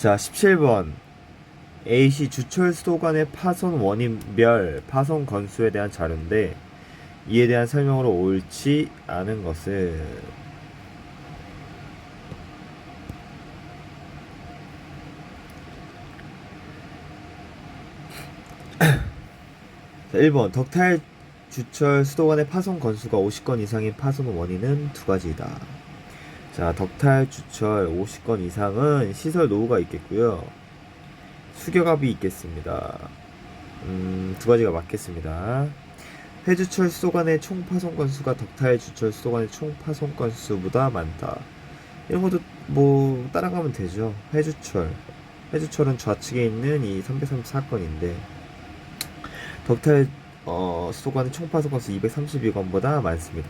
자, 17번. A시 주철 수도 간의 파손 원인별 파손 건수에 대한 자료인데 이에 대한 설명으로 옳지 않은 것은 자, 1번 덕탈 주철 수도 간의 파손 건수가 50건 이상인 파손 원인은 두 가지이다. 자, 덕탈 주철 50건 이상은 시설 노후가 있겠고요. 수격압이 있겠습니다. 두 가지가 맞겠습니다. 회주철 수도 간의 총 파손 건수가 덕탈 주철 수도 간의 총 파손 건수보다 많다. 이런 것도 뭐 따라가면 되죠. 회주철은 좌측에 있는 이 334건인데 덕탈 수도 간의 총 파손 건수 232건보다 많습니다.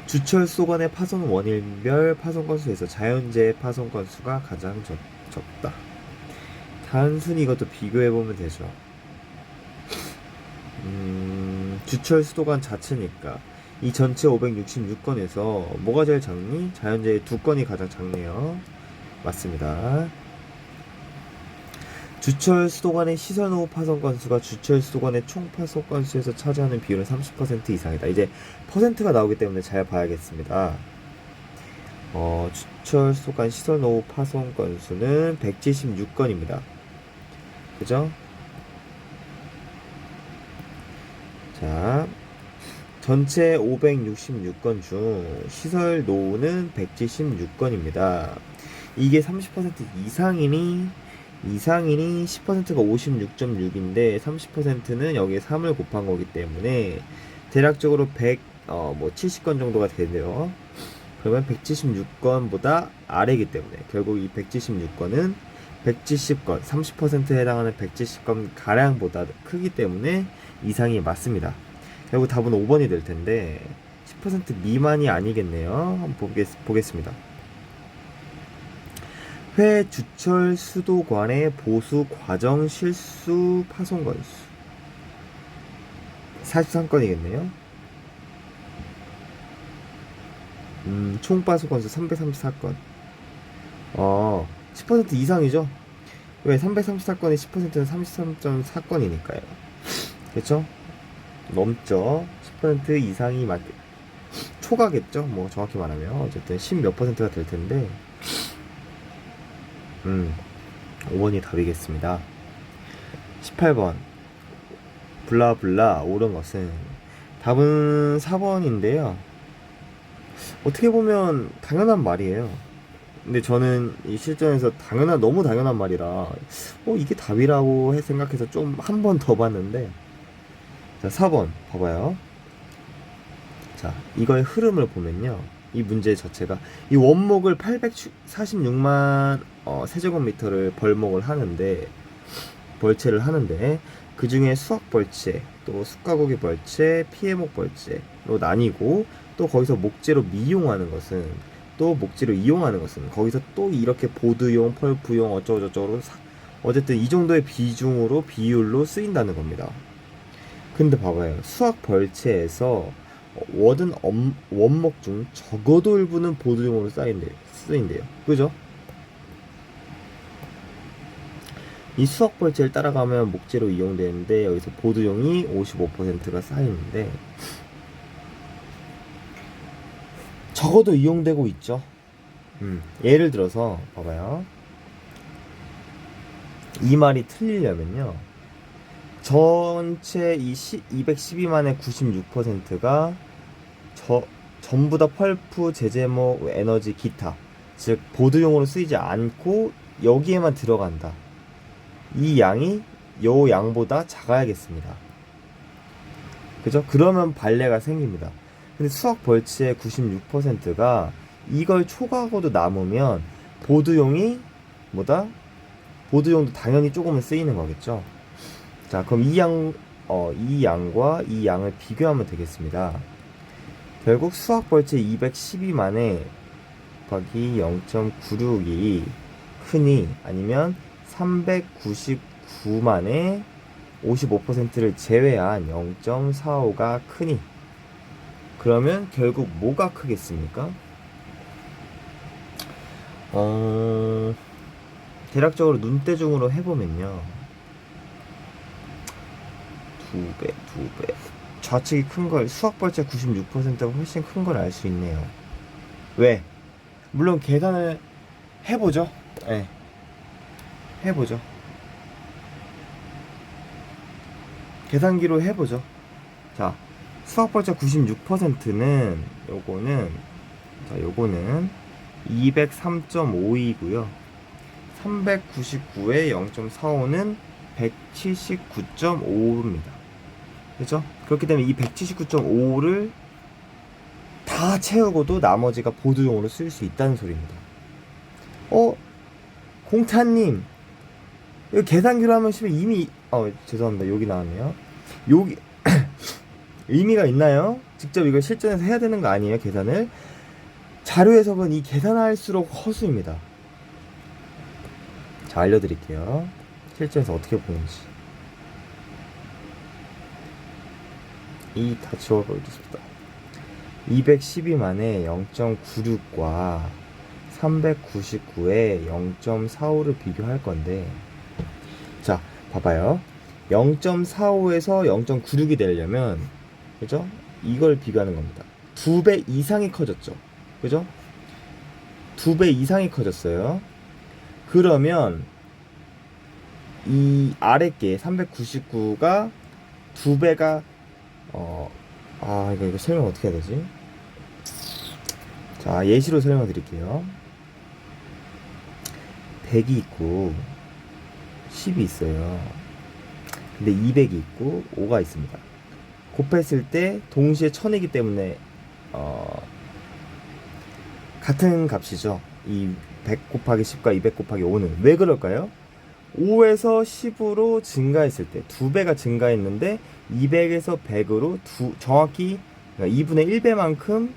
주철 수도 간의 파손 원인별 파손 건수에서 자연재해 파손 건수가 가장 적다. 단순히 이것도 비교해보면 되죠. 주철 수도관 자체니까 이 전체 566건에서 뭐가 제일 작니? 자연재해 2건이 가장 작네요. 맞습니다. 주철 수도관의 시설 노후 파손 건수가 주철 수도관의 총 파손 건수에서 차지하는 비율은 30% 이상이다. 이제 퍼센트가 나오기 때문에 잘 봐야겠습니다. 주철 수도관 시설 노후 파손 건수는 176건입니다. 그죠? 자, 전체 566건 중 시설 노후는 176건입니다. 이게 30% 이상이니 10%가 56.6인데 30%는 여기에 3을 곱한 거기 때문에 대략적으로 70건 정도가 되네요. 그러면 176건보다 아래이기 때문에 결국 이 176건은 170건, 30%에 해당하는 170건 가량보다 크기 때문에 이상이 맞습니다. 결국 답은 5번이 될 텐데 10% 미만이 아니겠네요. 한번 보겠습니다. 회주철 수도관의 보수 과정 실수 파손 건수 43건이겠네요. 총 파손 건수 334건. 10% 이상이죠? 왜 334건의 10%는 33.4건이니까요. 그쵸? 넘죠? 10% 이상이 초과겠죠? 뭐 정확히 말하면 어쨌든 10 몇 %가 될 텐데 5번이 답이겠습니다. 18번 블라블라 옳은 것은 답은 4번인데요. 어떻게 보면 당연한 말이에요. 근데 저는 이 실전에서 너무 당연한 말이라 이게 답이라고 생각해서 좀 한 번 더 봤는데, 자, 4번 봐봐요. 자, 이거의 흐름을 보면요, 이 문제 자체가 이 원목을 846만 세제곱미터를 벌채를 하는데 그 중에 수학 벌채, 또 숯가구기 벌채, 피해목 벌채로 나뉘고, 또 거기서 목재로 이용하는 것은 거기서 또 이렇게 보드용, 펄프용 어쩌고저쩌고 어쨌든 이 정도의 비율로 쓰인다는 겁니다. 근데 봐봐요. 수학 벌채에서 워든 원목 중 적어도 일부는 보드용으로 쓰인대요. 그죠? 이 수학 벌채를 따라가면 목재로 이용되는데 여기서 보드용이 55%가 쌓이는데 적어도 이용되고 있죠. 예를 들어서 봐봐요. 이 말이 틀리려면요, 전체 이 212만의 96%가 전부 다 펄프, 제제목, 에너지, 기타, 즉 보드용으로 쓰이지 않고 여기에만 들어간다. 이 양이 요 양보다 작아야겠습니다. 그죠? 그러면 발레가 생깁니다. 근데 수학 벌치의 96%가 이걸 초과하고도 남으면 보드용도 당연히 조금은 쓰이는 거겠죠. 자, 그럼 이 양과 이 양을 비교하면 되겠습니다. 결국 수학 벌채 212만에 곱하기 0.96이 크니, 아니면 399만에 55%를 제외한 0.45가 크니, 그러면 결국 뭐가 크겠습니까? 대략적으로 눈대중으로 해보면요, 2배. 좌측이 큰 걸, 수학 벌채 96%가 훨씬 큰 걸 알 수 있네요. 왜? 물론 계산을 해보죠. 네. 해보죠. 계산기로 해보죠. 자, 수학 벌채 96%는 요거는 203.52고요. 399에 0.45는 179.55입니다. 그죠? 그렇기 때문에 이 179.55를 다 채우고도 나머지가 보조용으로 쓸 수 있다는 소리입니다. 공타님, 이거 계산기로 하면 이미, 죄송합니다. 여기 나왔네요. 여기, 의미가 있나요? 직접 이걸 실전에서 해야 되는 거 아니에요, 계산을? 자료 해석은 이 계산할수록 허수입니다. 자, 알려드릴게요. 실전에서 어떻게 보는지. 다 지워버리겠습니다. 212만에 0.96과 399에 0.45를 비교할 건데, 자, 봐봐요. 0.45에서 0.96이 되려면, 그죠? 이걸 비교하는 겁니다. 2배 이상이 커졌죠. 그죠? 2배 이상이 커졌어요. 그러면 이 아랫게 399가 2배가 이거 설명 어떻게 해야 되지? 자, 예시로 설명 드릴게요. 100이 있고 10이 있어요. 근데 200이 있고 5가 있습니다. 곱했을 때 동시에 1000이기 때문에 같은 값이죠. 이 100 곱하기 10과 200 곱하기 5는 왜 그럴까요? 5에서 10으로 증가했을 때 2배가 증가했는데 200에서 100으로 정확히 2분의 1배만큼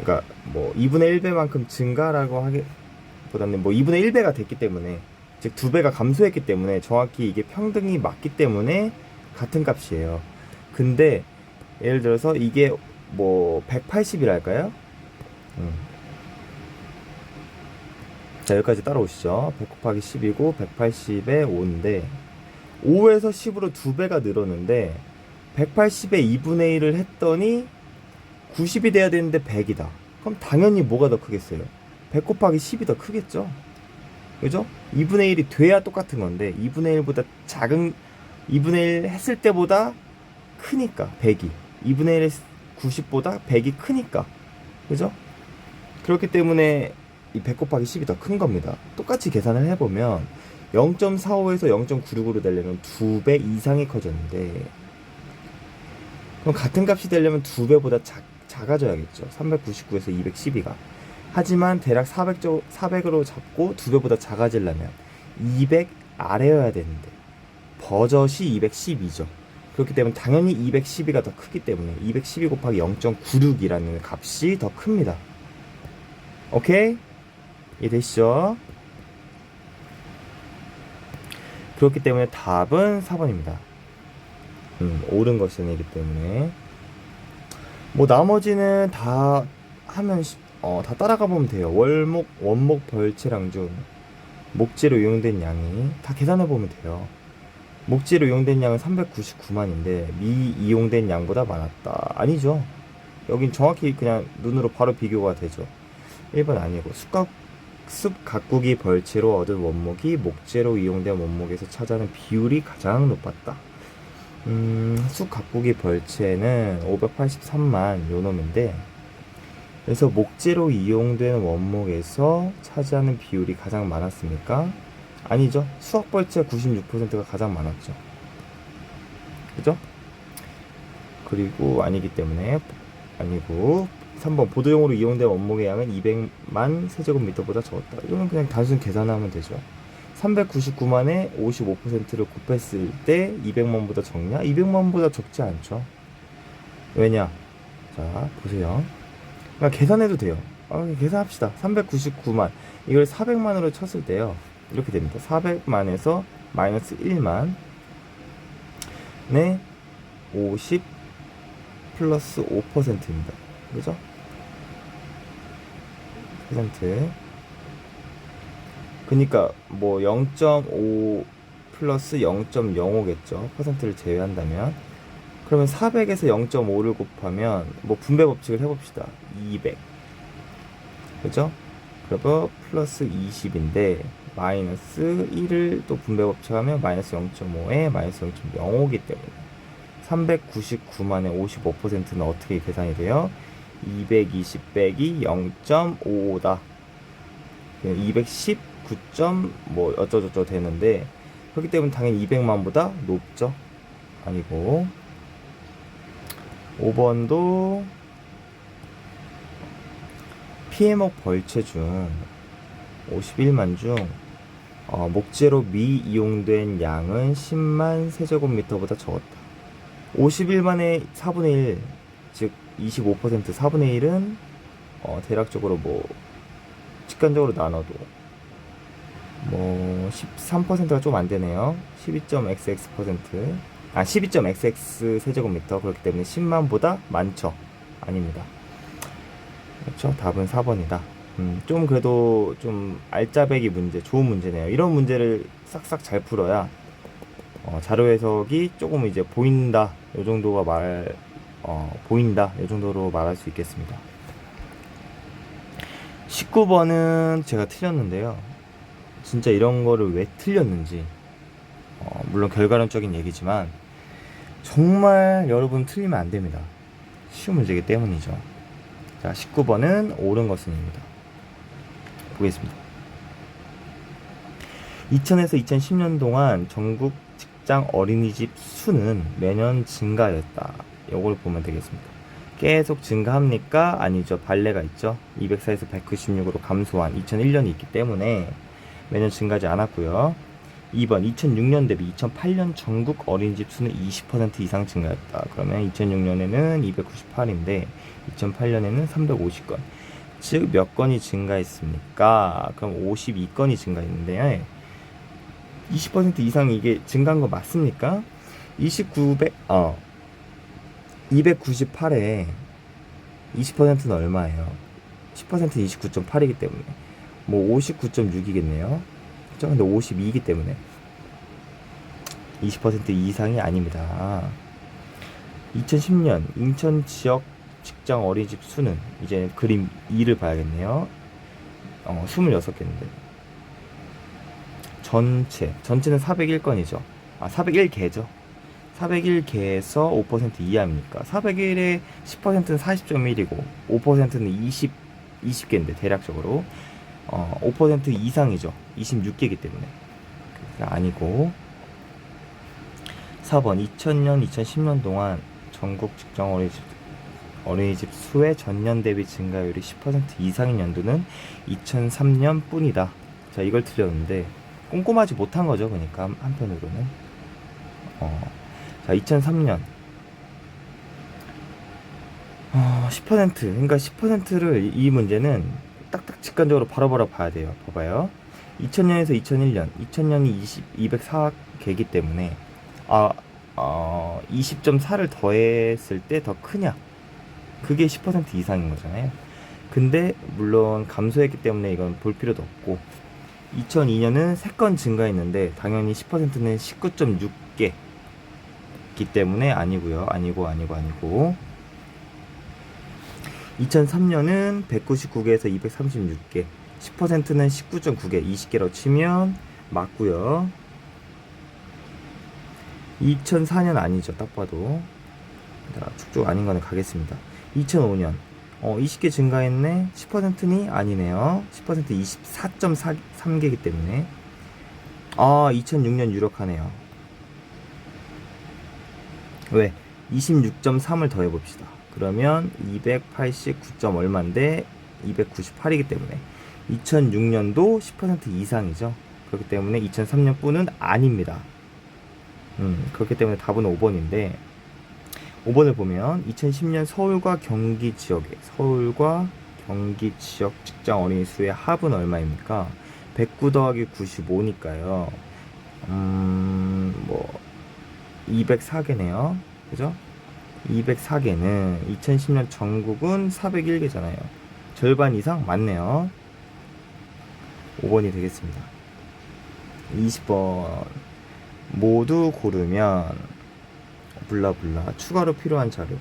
그러니까 뭐 2분의 1배만큼 증가라고 하기보다는 뭐 2분의 1배가 됐기 때문에, 즉 2배가 감소했기 때문에 정확히 이게 평등이 맞기 때문에 같은 값이에요. 근데 예를 들어서 이게 뭐 180이랄까요? 자, 여기까지 따라오시죠. 100 곱하기 10이고 180에 5인데 5에서 10으로 2배가 늘었는데 180에 2분의 1을 했더니 90이 돼야 되는데 100이다. 그럼 당연히 뭐가 더 크겠어요? 100 곱하기 10이 더 크겠죠? 그죠? 2분의 1이 돼야 똑같은 건데 2분의 1보다 2분의 1 했을 때보다 크니까 100이 2분의 1 90보다 100이 크니까, 그죠? 그렇기 때문에 이 100 곱하기 10이 더 큰 겁니다. 똑같이 계산을 해보면 0.45에서 0.96으로 되려면 2배 이상이 커졌는데, 그럼 같은 값이 되려면 2배보다 작아져야겠죠. 399에서 212가. 하지만 대략 400으로 잡고 2배보다 작아지려면 200 아래여야 되는데 버젓이 212죠. 그렇기 때문에 당연히 212가 더 크기 때문에 212 곱하기 0.96이라는 값이 더 큽니다. 오케이? 이해되시죠? 그렇기 때문에 답은 4번입니다. 옳은 것이 아니기 때문에. 뭐 나머지는 다 하면 다 따라가 보면 돼요. 원목 벌채랑 중 목재로 이용된 양이 다 계산해 보면 돼요. 목재로 이용된 양은 399만인데 미이용된 양보다 많았다. 아니죠. 여긴 정확히 그냥 눈으로 바로 비교가 되죠. 1번 아니고 숲 가꾸기 벌채로 얻은 원목이 목재로 이용된 원목에서 차지하는 비율이 가장 높았다. 숲 가꾸기 벌채는 583만 요 놈인데, 그래서 목재로 이용된 원목에서 차지하는 비율이 가장 많았습니까? 아니죠. 수학 벌채 96%가 가장 많았죠. 그죠? 그리고 아니기 때문에 아니고 3번 보도용으로 이용된 원목의 양은 200만 세제곱미터보다 적었다. 이거는 그냥 단순 계산하면 되죠. 399만에 55%를 곱했을 때 200만보다 적냐? 200만보다 적지 않죠. 왜냐? 자, 보세요. 그러니까 계산해도 돼요. 계산합시다. 399만 이걸 400만으로 쳤을 때요, 이렇게 됩니다. 400만에서 마이너스 1만 네 50 플러스 5%입니다. 그죠? 퍼센트. 그니까 뭐 0.5 플러스 0.05겠죠. 퍼센트를 제외한다면. 그러면 400에서 0.5를 곱하면 뭐 분배 법칙을 해봅시다. 200. 그죠? 그리고 플러스 20인데 마이너스 1을 또 분배 법칙하면 마이너스 0.5에 마이너스 0.05기 때문에 399만의 55%는 어떻게 계산이 돼요? 220 빼기 0.55다. 219. 뭐 어쩌저쩌 되는데 그렇기 때문에 당연히 200만보다 높죠. 아니고 5번도 피해목 벌채 중 51만 중 목재로 미이용된 양은 10만 세제곱미터보다 적었다. 51만의 4분의 1, 즉 25% 4분의 1은 대략적으로 뭐 직관적으로 나눠도 뭐 13%가 좀 안 되네요. 12.xx%. 12.xx 세제곱미터. 그렇기 때문에 10만보다 많죠. 아닙니다. 그렇죠. 답은 4번이다. 좀 그래도 좀 알짜배기 문제, 좋은 문제네요. 이런 문제를 싹싹 잘 풀어야 자료 해석이 조금 이제 보인다. 요 정도가 보인다. 요 정도로 말할 수 있겠습니다. 19번은 제가 틀렸는데요. 진짜 이런 거를 왜 틀렸는지, 물론 결과론적인 얘기지만 정말 여러분 틀리면 안 됩니다. 쉬운 문제이기 때문이죠. 자, 19번은 옳은 것은입니다. 보겠습니다. 2000에서 2010년 동안 전국 직장 어린이집 수는 매년 증가했다. 이걸 보면 되겠습니다. 계속 증가합니까? 아니죠. 발레가 있죠. 204에서 196으로 감소한 2001년이 있기 때문에 매년 증가하지 않았고요. 2번 2006년 대비 2008년 전국 어린이집 수는 20% 이상 증가했다. 그러면 2006년에는 298인데 2008년에는 350건. 즉 몇 건이 증가했습니까? 그럼 52건이 증가했는데요. 20% 이상 이게 증가한 거 맞습니까? 298에 20%는 얼마예요? 10%는 29.8이기 때문에 뭐 59.6이겠네요. 그렇죠? 근데 52이기 때문에 20% 이상이 아닙니다. 2010년 인천 지역 직장 어린이집 수는 이제 그림 2를 봐야겠네요. 26개인데 전체는 401건이죠. 401개죠. 401개에서 5% 이하입니까? 401에 10%는 40.1이고 5%는 20개인데 대략적으로 5% 이상이죠. 26개이기 때문에 아니고. 4번 2000년 2010년 동안 전국 직장 어린이집 수의 전년 대비 증가율이 10% 이상인 연도는 2003년 뿐이다. 자, 이걸 틀렸는데 꼼꼼하지 못한 거죠. 그러니까 한편으로는 자, 2003년 10% 그러니까 10%를 이 문제는 딱딱 직관적으로 바로바로 봐야 돼요. 봐봐요. 2000년에서 2001년 2000년이 204개이기 때문에 20.4를 더했을 때 더 크냐? 그게 10% 이상인 거잖아요. 근데 물론 감소했기 때문에 이건 볼 필요도 없고 2002년은 3건 증가했는데 당연히 10%는 19.6개이기 때문에 아니고요. 아니고 2003년은 199개에서 236개 10%는 19.9개 20개로 치면 맞고요. 2004년 아니죠. 딱 봐도 쭉쭉 아닌 거는 가겠습니다. 2005년 20개 증가했네. 10%니 아니네요. 10% 24.3개이기 때문에 2006년 유력하네요. 왜? 26.3을 더해봅시다. 그러면 289점 얼마인데 298이기 때문에 2006년도 10% 이상이죠. 그렇기 때문에 2003년뿐은 아닙니다. 그렇기 때문에 답은 5번인데 5번을 보면 2010년 서울과 경기 지역 직장 어린이 수의 합은 얼마입니까? 109 더하기 95니까요. 뭐 204개네요. 그죠? 204개는 2010년 전국은 401개잖아요. 절반 이상 맞네요. 5번이 되겠습니다. 20번 모두 고르면 블라블라 추가로 필요한 자료.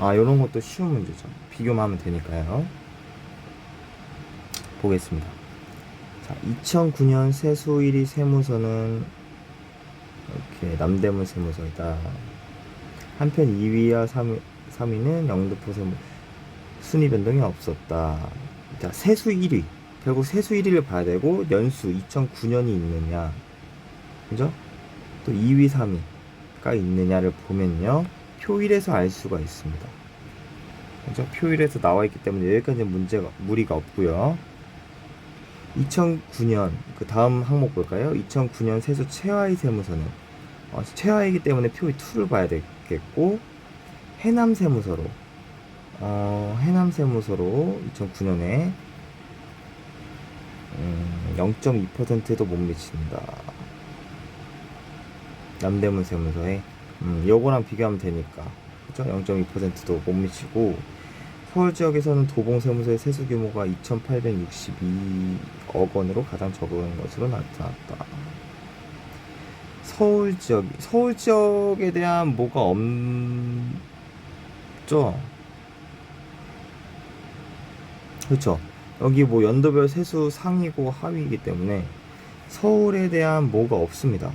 요런 것도 쉬운 문제죠. 비교만 하면 되니까요. 보겠습니다. 자, 2009년 세수 1위 세무서는 이렇게 남대문 세무서이다. 한편 2위와 3위는 영등포 세무 순위 변동이 없었다. 자, 세수 1위. 결국 세수 1위를 봐야 되고 연수 2009년이 있느냐. 그죠? 또 2위, 3위가 있느냐를 보면요. 표일에서 알 수가 있습니다. 그죠? 표일에서 나와 있기 때문에 여기까지는 무리가 없고요. 2009년 그 다음 항목 볼까요? 2009년 세수 최하위 세무서는 최하위이기 때문에 표의 2를 봐야 되겠고 해남 세무서로 2009년에 0.2%도 못 미친다. 남대문 세무서에 요거랑 비교하면 되니까 그죠? 0.2%도 못 미치고 서울 지역에서는 도봉 세무서의 세수 규모가 2,862억 원으로 가장 적은 것으로 나타났다. 서울 지역에 대한 뭐가 없죠? 그렇죠. 여기 뭐 연도별 세수 상위고 하위이기 때문에 서울에 대한 뭐가 없습니다.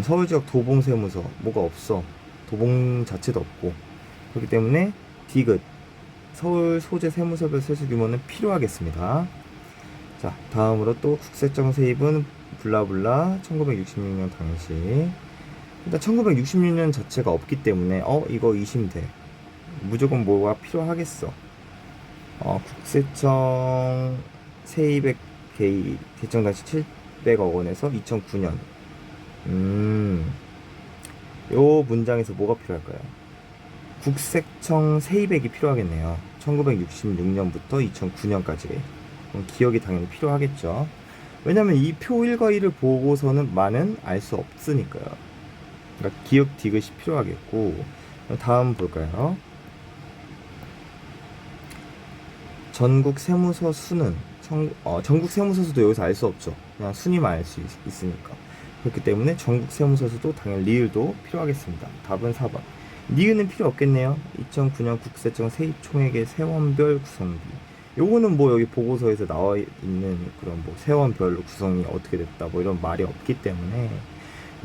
서울 지역 도봉 세무서 뭐가 없어. 도봉 자체도 없고. 그렇기 때문에 디귿 서울 소재 세무서별 세수 규모는 필요하겠습니다. 자, 다음으로 또 국세청 세입은 블라블라 1966년 당시. 일단 1966년 자체가 없기 때문에 이거 의심돼. 무조건 뭐가 필요하겠어. 국세청 세입액 개정 당시 700억 원에서 2009년. 요 문장에서 뭐가 필요할까요? 국세청 세입액이 필요하겠네요. 1966년부터 2009년까지. 기억이 당연히 필요하겠죠. 왜냐면 이 표 1과 2를 보고서는 알 수 없으니까요. 그러니까 기억 디귿이 필요하겠고. 다음 볼까요? 전국 세무서 수는 전국 세무서 수도 여기서 알 수 없죠. 그냥 순위만 알 수 있으니까. 그렇기 때문에 전국 세무서 수도 당연히 리을도 필요하겠습니다. 답은 4번. 니은은 필요 없겠네요. 2009년 국세청 세입 총액의 세원별 구성비. 요거는 뭐 여기 보고서에서 나와 있는 그런 뭐 세원별 구성이 어떻게 됐다 뭐 이런 말이 없기 때문에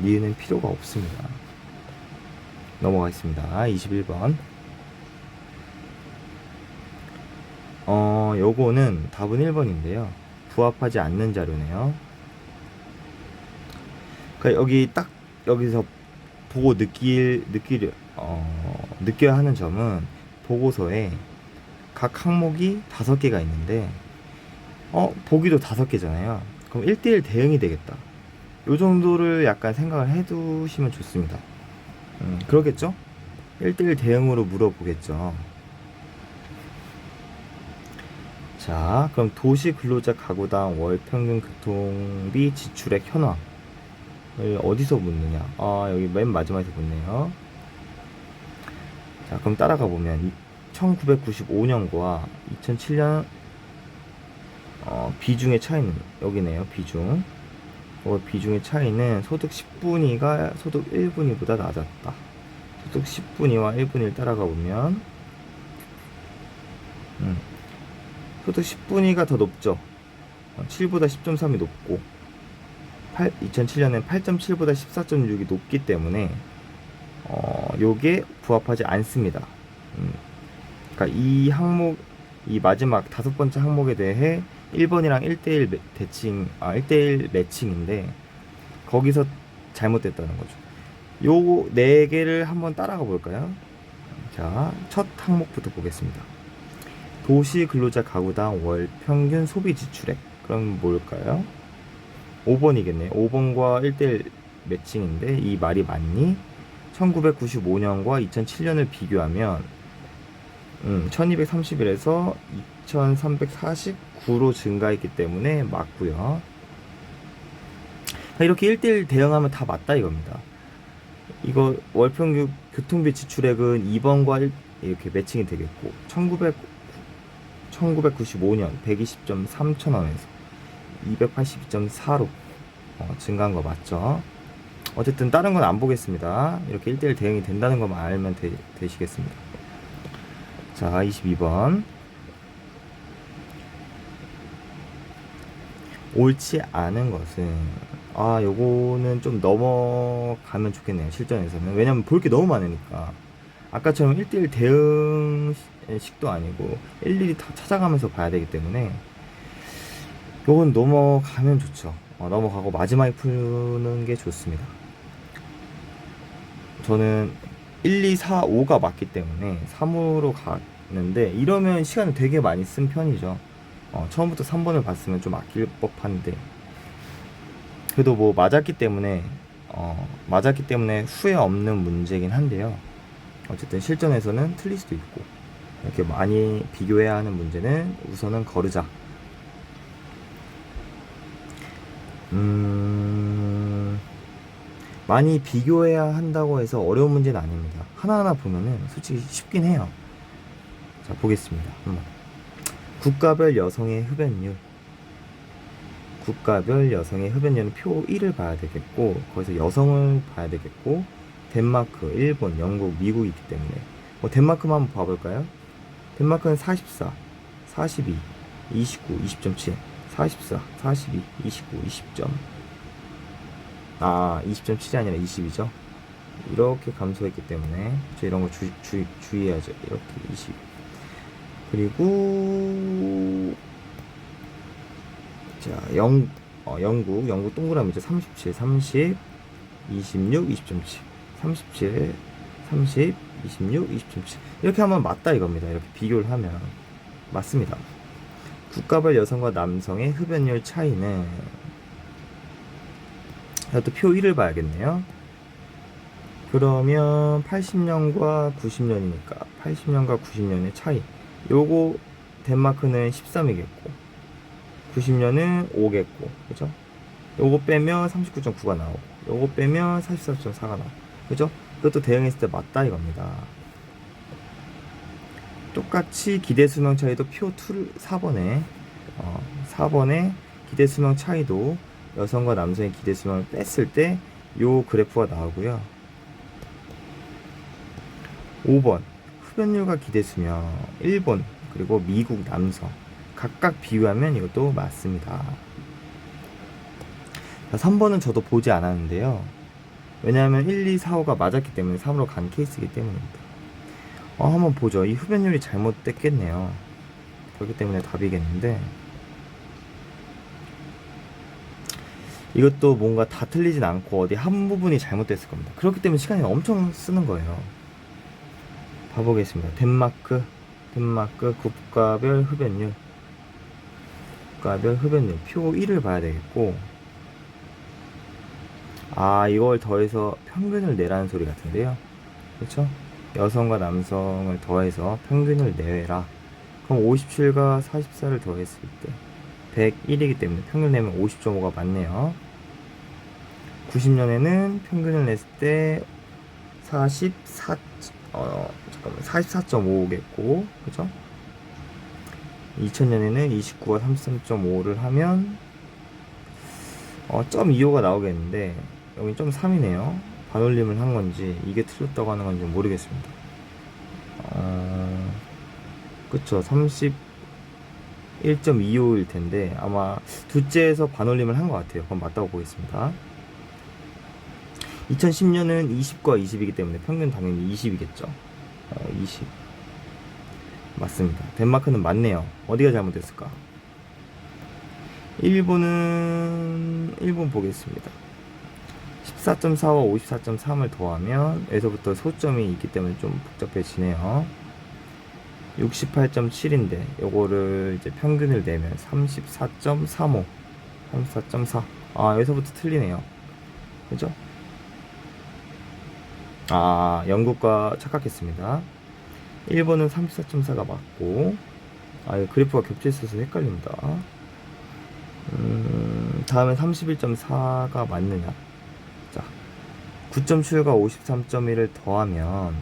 니은은 필요가 없습니다. 넘어가겠습니다. 21번. 요거는 답은 1번인데요. 부합하지 않는 자료네요. 그러니까 여기서 보고 느껴야 하는 점은 보고서에 각 항목이 5개가 있는데 보기도 5개잖아요. 그럼 1대1 대응이 되겠다. 요 정도를 약간 생각을 해두시면 좋습니다. 그러겠죠? 1대1 대응으로 물어보겠죠. 자, 그럼 도시 근로자 가구당 월 평균 교통비 지출액 현황 어디서 묻느냐? 여기 맨 마지막에서 묻네요. 자, 그럼 따라가 보면 1995년과 2007년 비중의 차이는 여기네요. 비중의 차이는 소득 10분위가 소득 1분위보다 낮았다. 소득 10분위와 1분위를 따라가 보면 소득 10분위가 더 높죠. 7보다 10.3이 높고 2007년엔 8.7보다 14.6이 높기 때문에 요게 부합하지 않습니다. 그러니까 이 마지막 5번째 항목에 대해 1번이랑 1대1 매칭인데 거기서 잘못됐다는 거죠. 요 4개를 한번 따라가 볼까요? 자, 첫 항목부터 보겠습니다. 도시 근로자 가구당 월 평균 소비 지출액. 그럼 뭘까요? 5번이겠네요. 5번과 1대1 매칭인데 이 말이 맞니? 1995년과 2007년을 비교하면 1231에서 2349로 증가했기 때문에 맞고요. 이렇게 1대1 대응하면 다 맞다 이겁니다. 이거 월평균 교통비 지출액은 2번과 이렇게 매칭이 되겠고 1995년 120.3천원에서 282.4로 증가한 거 맞죠? 어쨌든 다른 건 안 보겠습니다. 이렇게 1대1 대응이 된다는 것만 알면 되시겠습니다. 자, 22번. 옳지 않은 것은, 요거는 좀 넘어가면 좋겠네요. 실전에서는. 왜냐면 볼 게 너무 많으니까. 아까처럼 1대1 대응식도 아니고 일일이 다 찾아가면서 봐야 되기 때문에 요건 넘어가면 좋죠. 넘어가고 마지막에 푸는 게 좋습니다. 저는 1, 2, 4, 5가 맞기 때문에 3으로 가는데, 이러면 시간을 되게 많이 쓴 편이죠. 처음부터 3번을 봤으면 좀 아낄 법한데, 그래도 뭐 맞았기 때문에 후회 없는 문제긴 한데요. 어쨌든 실전에서는 틀릴 수도 있고, 이렇게 많이 비교해야 하는 문제는 우선은 거르자. 많이 비교해야 한다고 해서 어려운 문제는 아닙니다. 하나하나 보면은 솔직히 쉽긴 해요. 자, 보겠습니다. 한번. 국가별 여성의 흡연율. 국가별 여성의 흡연율은 표 1을 봐야 되겠고, 거기서 여성을 봐야 되겠고, 덴마크, 일본, 영국, 미국이 있기 때문에 덴마크만 한번 봐볼까요? 덴마크는 44, 42, 29, 20.7, 44, 42, 29, 20점. 20.7이 아니라 20이죠. 이렇게 감소했기 때문에 이런 거 주의해야죠. 이렇게 20. 그리고 자, 영국 동그라미죠. 37, 30, 26, 20.7, 37, 30, 26, 20.7. 이렇게 하면 맞다 이겁니다. 이렇게 비교를 하면 맞습니다. 국가별 여성과 남성의 흡연율 차이는, 또 표 1을 봐야겠네요. 그러면 80년과 90년이니까 80년과 90년의 차이. 요거 덴마크는 13이겠고 90년은 5겠고, 그죠? 요거 빼면 39.9가 나오고, 요거 빼면 44.4가 나오고, 그죠? 그것도 대응했을 때 맞다 이겁니다. 똑같이 기대 수명 차이도 표 2를 4번에 기대 수명 차이도 여성과 남성의 기대 수명을 뺐을 때 요 그래프가 나오고요. 5번 흡연율과 기대 수명, 일본 그리고 미국 남성 각각 비교하면 이것도 맞습니다. 3번은 저도 보지 않았는데요. 왜냐하면 1, 2, 4, 5가 맞았기 때문에 3으로 간 케이스이기 때문입니다. 한번 보죠. 이 흡연율이 잘못됐겠네요. 그렇기 때문에 답이겠는데, 이것도 뭔가 다 틀리진 않고 어디 한 부분이 잘못됐을 겁니다. 그렇기 때문에 시간이 엄청 쓰는 거예요. 봐보겠습니다. 덴마크 국가별 흡연율 표 1을 봐야 되겠고, 이걸 더해서 평균을 내라는 소리 같은데요. 그렇죠? 여성과 남성을 더해서 평균을 내라. 그럼 57과 44를 더했을 때 101이기 때문에 평균 내면 50.5가 맞네요. 90년에는 평균을 냈을 때 44.5겠고, 그죠? 2000년에는 29와 33.5를 하면 0.25가 나오겠는데, 여기 0.3이네요. 반올림을 한 건지 이게 틀렸다고 하는 건지 모르겠습니다. 그쵸. 31.25일 텐데 아마 둘째에서 반올림을 한 것 같아요. 그럼 맞다고 보겠습니다. 2010년은 20과 20이기 때문에 평균 당연히 20이겠죠. 20 맞습니다. 덴마크는 맞네요. 어디가 잘못됐을까? 일본 보겠습니다. 14.4와 54.3을 더하면 여기서부터 소점이 있기 때문에 좀 복잡해지네요. 68.7인데 요거를 이제 평균을 내면 34.35, 34.4. 여기서부터 틀리네요. 그죠? 영국과 착각했습니다. 일본은 34.4가 맞고, 그래프가 겹쳐 있어서 헷갈립니다. 다음에 31.4가 맞느냐? 자, 9.7과 53.1을 더하면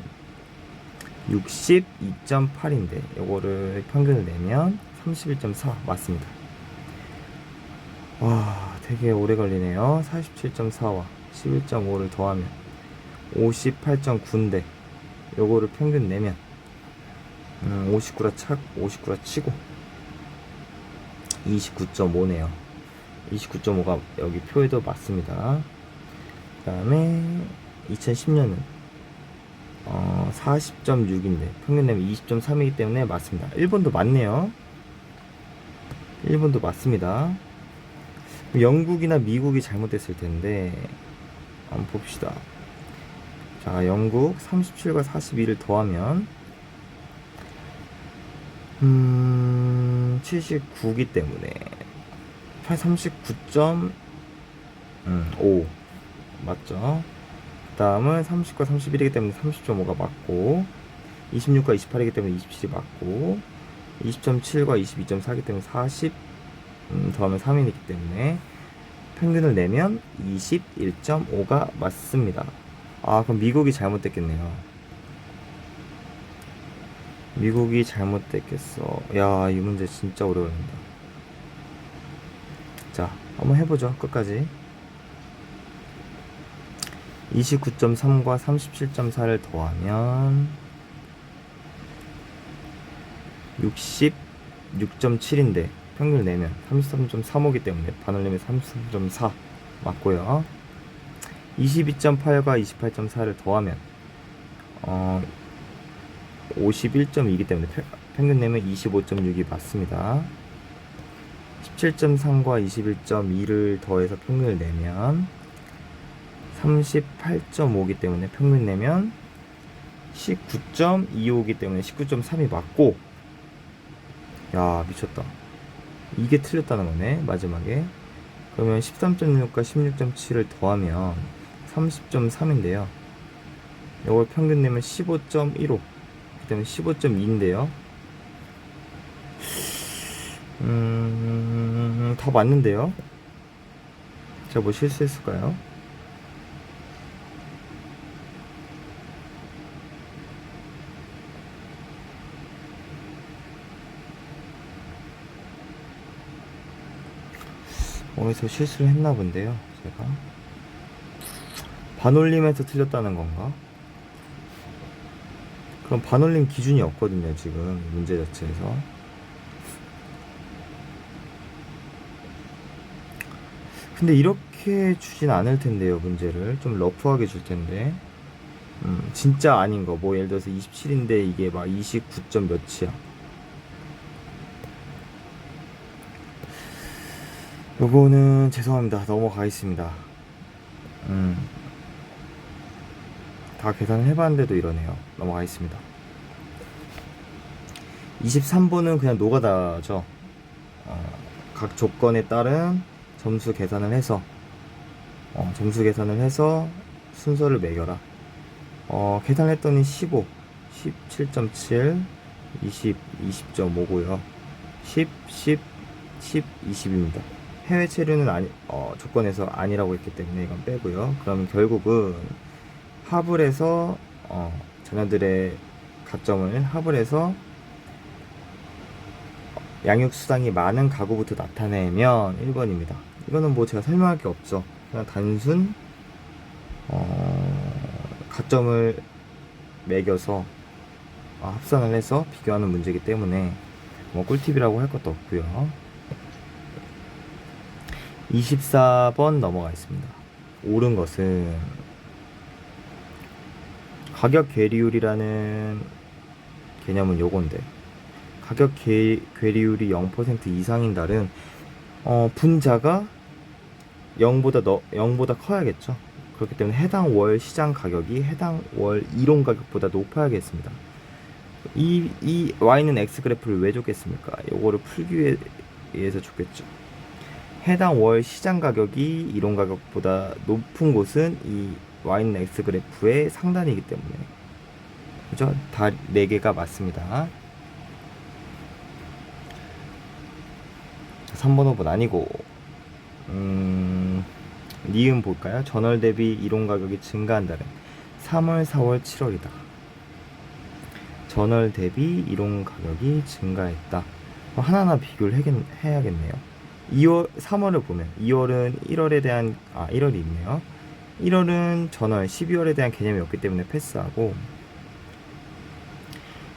62.8인데 요거를 평균을 내면 31.4 맞습니다. 와, 되게 오래 걸리네요. 47.4와 11.5를 더하면 58.9인데 요거를 평균 내면 59라 치고 29.5네요. 29.5가 여기 표에도 맞습니다. 그 다음에 2010년은 40.6인데 평균 내면 20.3이기 때문에 맞습니다. 일본도 맞네요. 일본도 맞습니다. 영국이나 미국이 잘못됐을 텐데 한번 봅시다. 자, 영국 37과 42를 더하면 79기 때문에 39.5 맞죠? 그 다음은 30과 31이기 때문에 30.5가 맞고 26과 28이기 때문에 27이 맞고 20.7과 22.4이기 때문에 40 더하면 3이기 때문에 평균을 내면 21.5가 맞습니다. 아, 그럼 미국이 잘못됐겠네요. 미국이 잘못됐겠어. 야, 이 문제 진짜 오래 걸린다. 자, 한번 해보죠. 끝까지. 29.3과 37.4를 더하면 66.7인데 평균을 내면 33.35이기 때문에 반을 내면 33.4 맞고요. 22.8과 28.4를 더하면 51.2이기 때문에 평균 내면 25.6이 맞습니다. 17.3과 21.2를 더해서 평균을 내면 38.5이기 때문에 평균 내면 19.25이기 때문에 19.3이 맞고, 야, 미쳤다. 이게 틀렸다는 거네, 마지막에. 그러면 13.6과 16.7을 더하면 30.3인데요. 이걸 평균 내면 15.15. 그 때문에 15.2인데요. 다 맞는데요? 제가 뭐 실수했을까요? 어디서 실수를 했나 본데요, 제가. 반올림에서 틀렸다는 건가? 그럼 반올림 기준이 없거든요, 지금 문제 자체에서. 근데 이렇게 주진 않을 텐데요, 문제를. 좀 러프하게 줄 텐데. 진짜 아닌 거. 뭐 예를 들어서 27인데 이게 막 29점 몇이야. 요거는 죄송합니다. 넘어가겠습니다. 다 계산을 해봤는데도 이러네요. 넘어가겠습니다. 23번은 그냥 노가다죠. 각 조건에 따른 점수 계산을 해서 순서를 매겨라. 계산을 했더니 15, 17.7, 20, 20.5고요. 10, 10, 10, 20입니다. 해외 체류는 조건에서 아니라고 했기 때문에 이건 빼고요. 그러면 결국은 합을 해서 자녀들의 가점을 합을 해서 양육수당이 많은 가구부터 나타내면 1번입니다. 이거는 뭐 제가 설명할 게 없죠. 그냥 단순 가점을 매겨서 합산을 해서 비교하는 문제이기 때문에 뭐 꿀팁이라고 할 것도 없고요. 24번 넘어가겠습니다. 옳은 것은 가격 괴리율이라는 개념은 요건데, 가격 괴리율이 0% 이상인 달은 분자가 0보다 커야겠죠. 그렇기 때문에 해당 월 시장 가격이 해당 월 이론 가격보다 높아야겠습니다. 이 Y는 X 그래프를 왜 줬겠습니까? 요거를 풀기 위해서 줬겠죠. 해당 월 시장 가격이 이론 가격보다 높은 곳은 이 Y는 X 그래프의 상단이기 때문에, 그죠? 다 4개가 맞습니다. 3번, 5번 아니고 니은 볼까요? 전월 대비 이론 가격이 증가한다는 3월, 4월, 7월이다. 전월 대비 이론 가격이 증가했다. 하나하나 비교를 해야겠네요. 3월을 보면 2월은 1월에 대한 1월이 있네요. 1월은 전월, 12월에 대한 개념이 없기 때문에 패스하고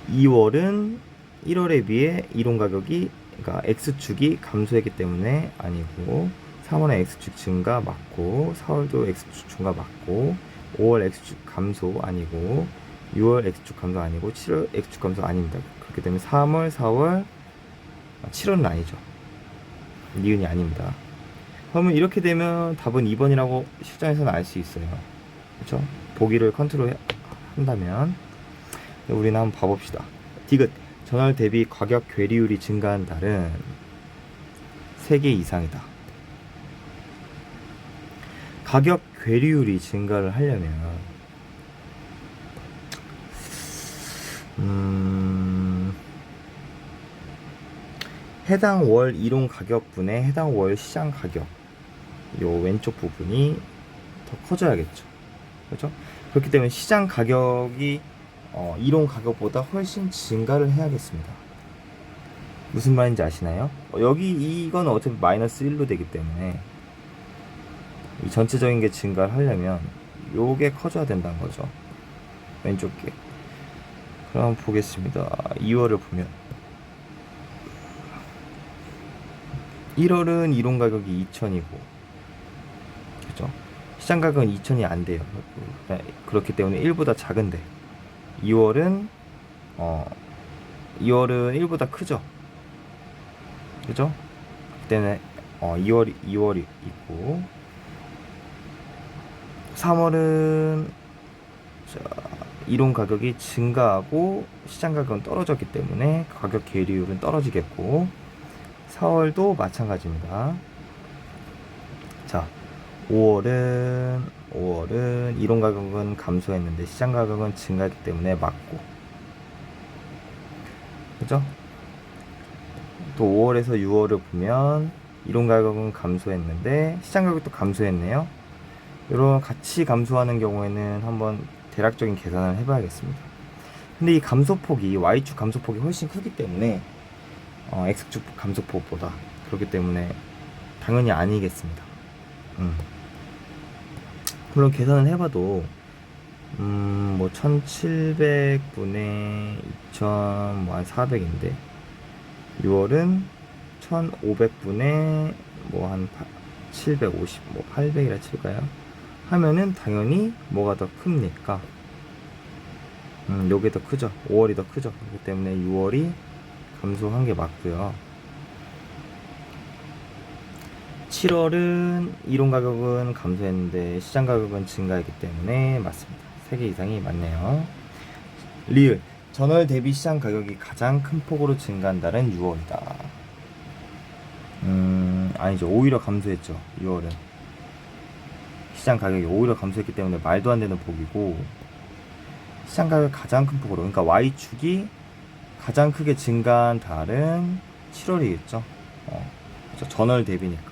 2월은 1월에 비해 이동 가격이 그러니까 X축이 감소했기 때문에 아니고 3월은 X축 증가 맞고 4월도 X축 증가 맞고 5월 X축 감소 아니고 6월 X축 감소 아니고 7월 X축 감소 아닙니다. 그렇기 때문에 3월, 4월, 7월은 아니죠. 니은이 아닙니다. 그러면 이렇게 되면 답은 2번이라고 실전에서는 알 수 있어요. 그렇죠? 보기를 컨트롤 한다면 우리는 한번 봐봅시다. 디귿 전월 대비 가격 괴리율이 증가한 달은 3개 이상이다. 가격 괴리율이 증가를 하려면 해당 월 이동 가격분의 해당 월 시장 가격 요 왼쪽 부분이 더 커져야겠죠. 그렇죠? 그렇기 때문에 시장 가격이 이동 가격보다 훨씬 증가를 해야겠습니다. 무슨 말인지 아시나요? 여기 이건 어차피 마이너스 1로 되기 때문에 이 전체적인 게 증가를 하려면 요게 커져야 된다는 거죠. 왼쪽 게. 그럼 보겠습니다. 2월을 보면 1월은 이동 가격이 2,000이고 그죠? 시장 가격은 2,000이 안 돼요. 그렇기 때문에 1보다 작은데 2월은 1보다 크죠. 그죠? 그때는 2월이 있고 3월은 이동 가격이 증가하고 시장 가격은 떨어졌기 때문에 가격 괴리율은 떨어지겠고 4월도 마찬가지입니다. 자, 5월은 이동 가격은 감소했는데 시장 가격은 증가했기 때문에 맞고 그죠? 또 5월에서 6월을 보면 이동 가격은 감소했는데 시장 가격도 감소했네요. 이런 같이 감소하는 경우에는 한번 대략적인 계산을 해봐야겠습니다. 근데 이 감소폭이 Y축 감소폭이 훨씬 크기 때문에 X축 감소폭보다 그렇기 때문에 당연히 아니겠습니다. 물론 계산을 해봐도 뭐 1700분의 2000 뭐 한 400인데 6월은 1500분의 뭐 한 750 뭐 800이라 칠까요? 하면은 당연히 뭐가 더 큽니까? 요게 더 크죠. 5월이 더 크죠. 그렇기 때문에 6월이 감소한 게 맞고요. 7월은 이동 가격은 감소했는데 시장 가격은 증가했기 때문에 맞습니다. 3개 이상이 맞네요. 리을 전월 대비 시장 가격이 가장 큰 폭으로 증가한 달은 6월이다. 아니죠. 오히려 감소했죠. 6월은 시장 가격이 오히려 감소했기 때문에 말도 안 되는 폭이고 시장 가격이 가장 큰 폭으로 그러니까 Y축이 가장 크게 증가한 달은 7월이겠죠. 그렇죠? 전월 대비니까.